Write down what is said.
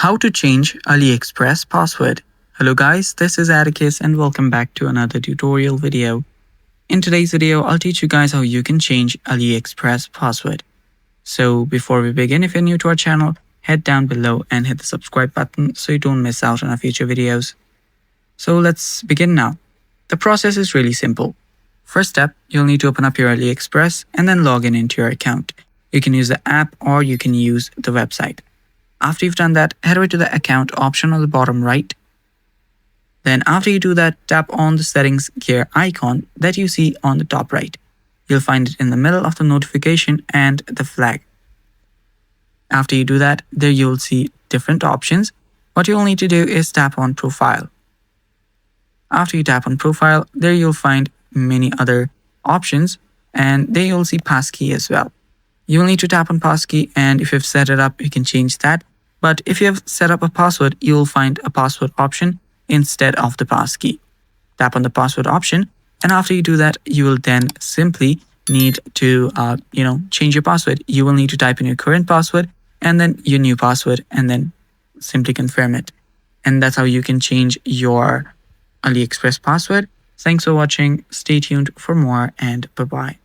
How to change AliExpress password. Hello guys, this is Atticus and welcome back to another tutorial video. In today's video, I'll teach you guys how you can change AliExpress password. So before we begin, if you're new to our channel, head down below and hit the subscribe button so you don't miss out on our future videos. So let's begin now. The process is really simple. First step, you'll need to open up your AliExpress and then log in into your account. You can use the app or you can use the website. After you've done that, head over to the account option on the bottom right. Then after you do that, tap on the settings gear icon that you see on the top right. You'll find it in the middle of the notification and the flag. After you do that, there you'll see different options. What you'll need to do is tap on profile. After you tap on profile, there you'll find many other options and there you'll see passkey as well. You'll need to tap on passkey, and if you've set it up, you can change that. But if you have set up a password, you'll find a password option instead of the passkey. Tap on the password option, and after you do that, you will then simply need to change your password. You will need to type in your current password and then your new password and then simply confirm it. And that's how you can change your AliExpress password. Thanks for watching. Stay tuned for more, and bye-bye.